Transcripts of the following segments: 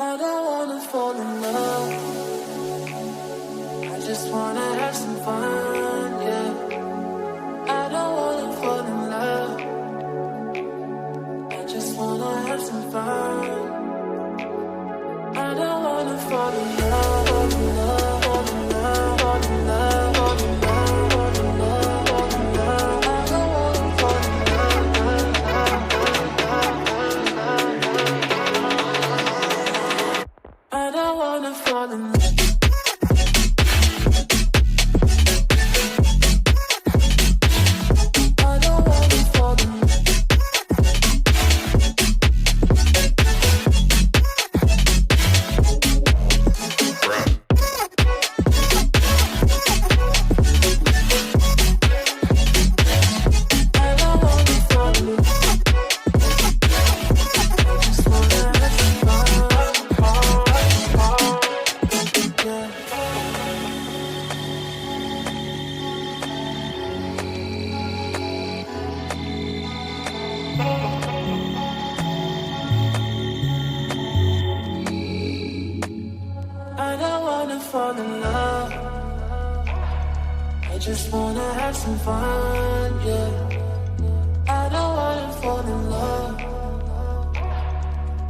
I don't wanna fall in love. I just wanna have some fun, yeah. I don't wanna fall in love. I just wanna have some fun. I don't wanna fall in love, fall in love, fall in love, fall in love, fall in love, fall in love, fall in love. I don't wanna fall in love. I don't wanna fall in love. I don't wanna fall in love. I just wanna have some fun, yeah. I don't wanna fall in love.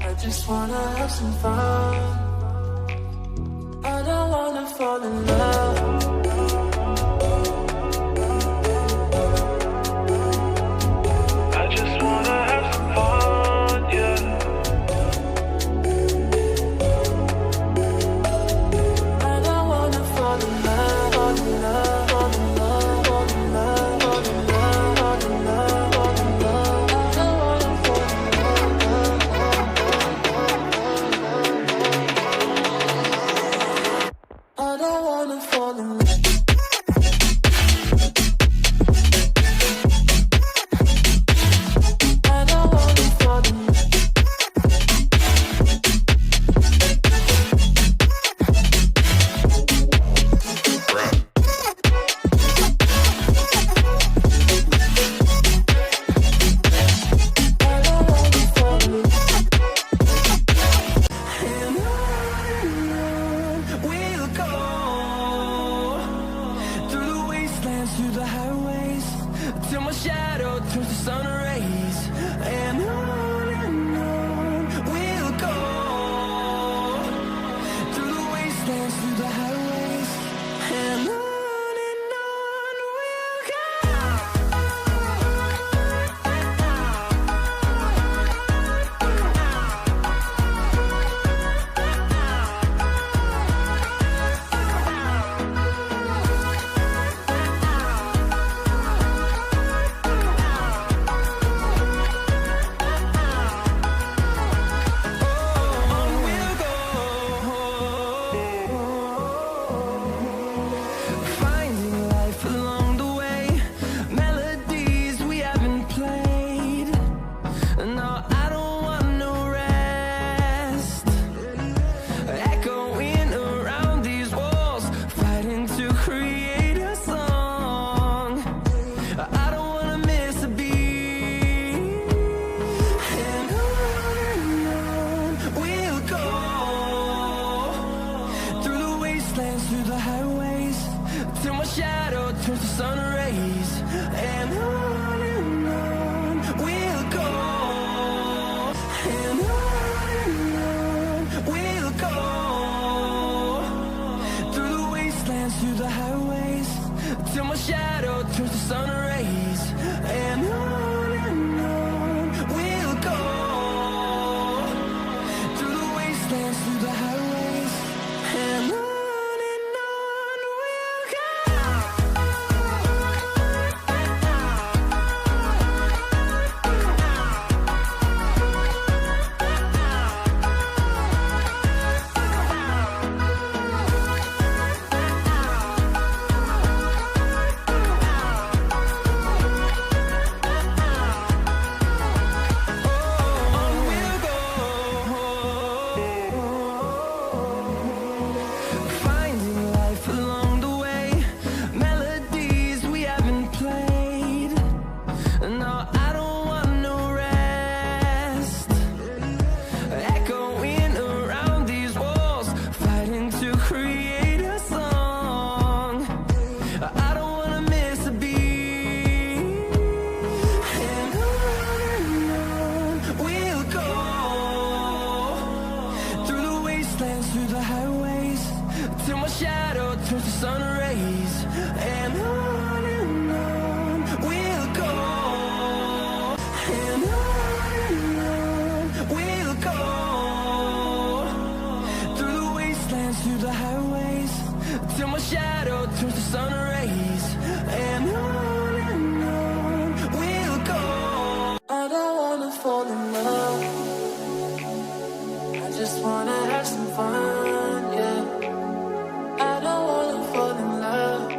I just wanna have some fun. I don't wanna fall in love. I just wanna have some fun, yeah. I don't wanna fall in love, fall in love, fall in love, fall in love, fall in love, fall in love, fall in love. I don't wanna fall in love. I don't wanna fall in love. Till my shadow turns to sun rays, and on we'll go through the wastelands, through the highways, and on we'll go. Through the highways, till my shadow turns to sun rays, and on we'll go, and on we'll go through the wastelands, through the highways, till my shadow turns to sun rays, and on we'll go through the wastelands, through the highways, and on. turns to sun rays, and on we'll go, and on we'll go, through the wastelands, through the highways, till my shadow turns to sun rays, and on we'll go. I don't wanna fall in love, I just wanna have some fun, yeah. I don't wanna fall in love,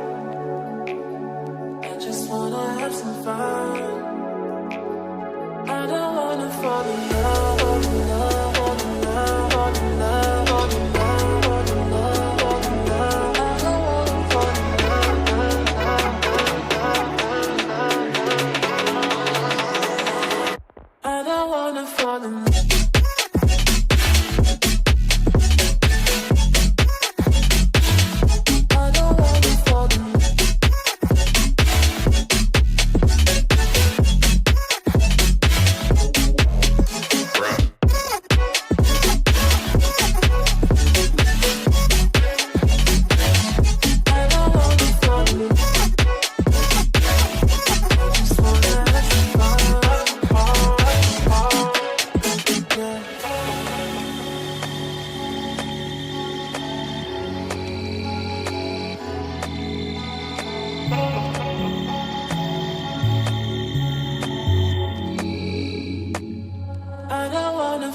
I just wanna have some fun. I don't wanna fall in love, fall in love, fall in love, fall in love, fall in love, fall in love, fall in love. I don't wanna fall in love. I don't wanna fall in love.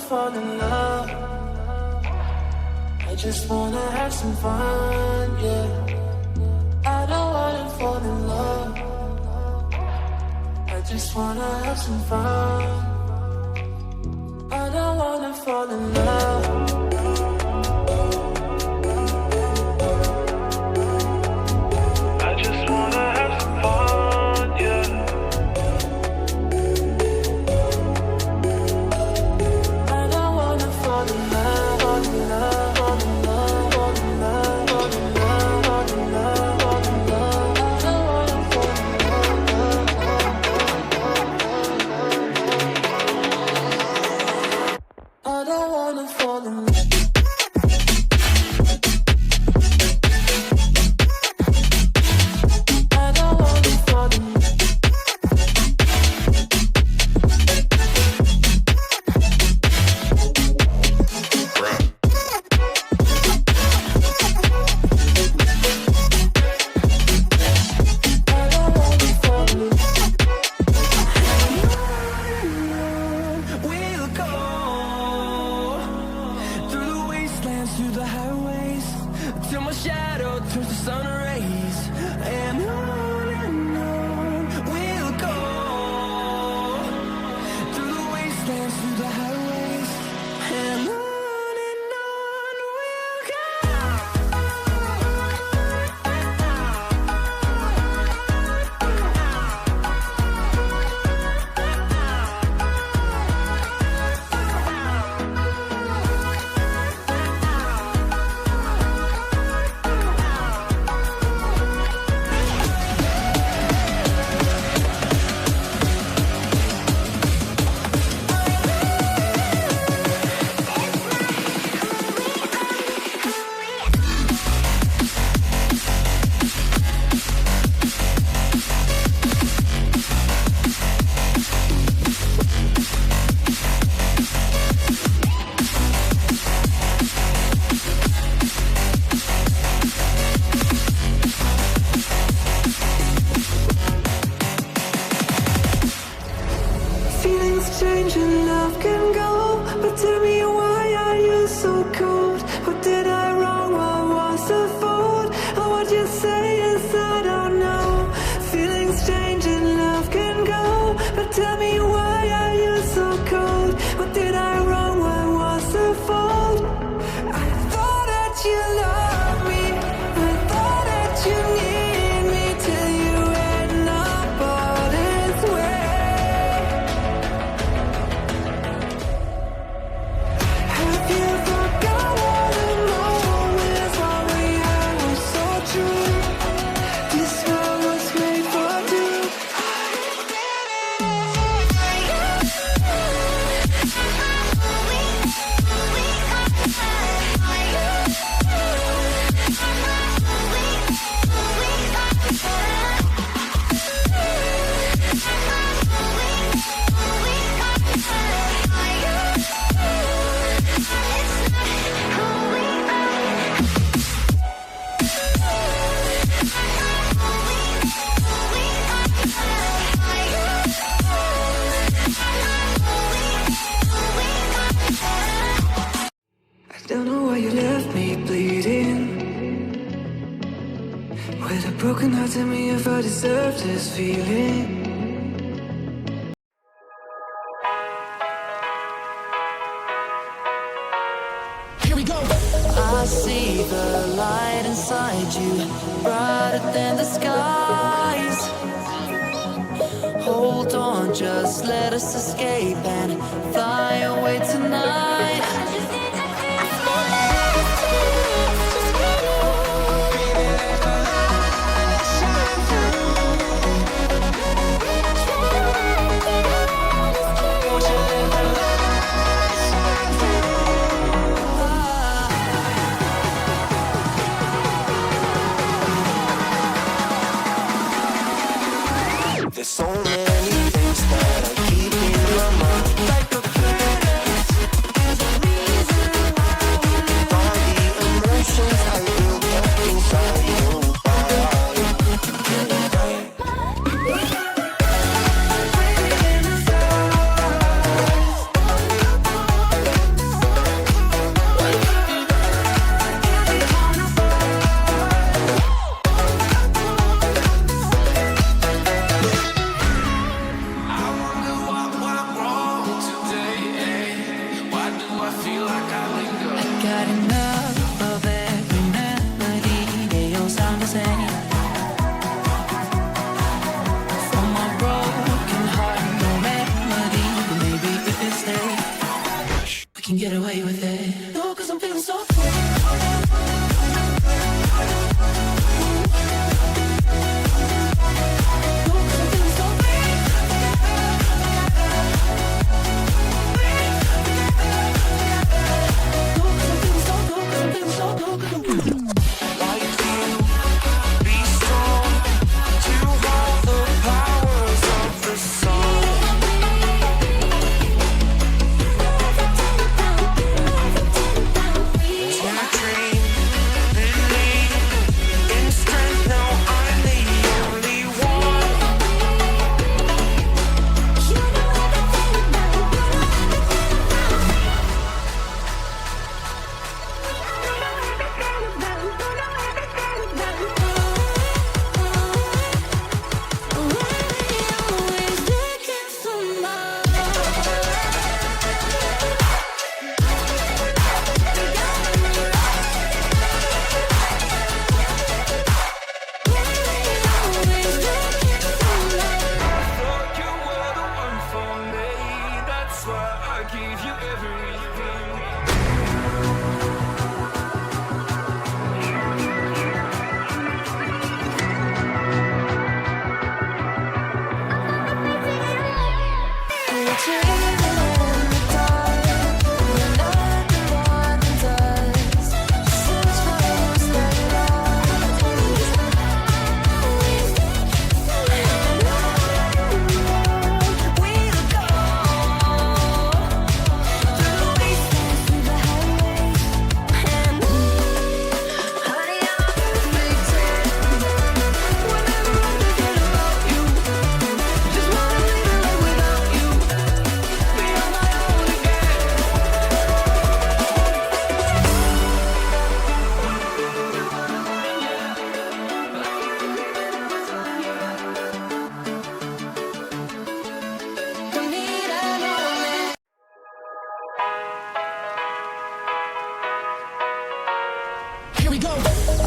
Fall in love, I just wanna have some fun, yeah. I don't wanna fall in love, I just wanna have some fun. I don't wanna fall in love, I just wanna have some fun, yeah. Through the highways, till my shadow turns to sun rays, and on we'll go, through the wastelands, through the highways, and on we'll go. Don't know why you left me bleeding. With a broken heart, tell me if I deserve this feeling. Here we go. I see the light inside you, brighter than the skies. Hold on, just let us escape and fly away tonight. There's so many things that I keep in my mind, like a planet. There's a reason why all the emotions I built up inside your body. Got enough of every melody, they all sound the same. For my broken heart, no remedy, but maybe if it stays, we can get away with it. No, 'cause I'm feeling so free.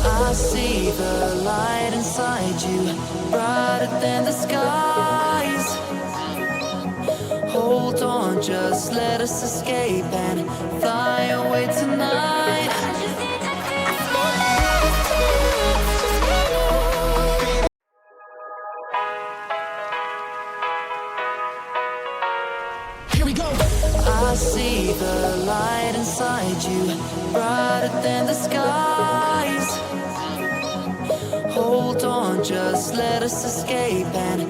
I see the light inside you, brighter than the skies. Hold on, just let us escape and fly away tonight. Here we go. I see the light inside you, brighter than the skies. Hold on, just let us escape and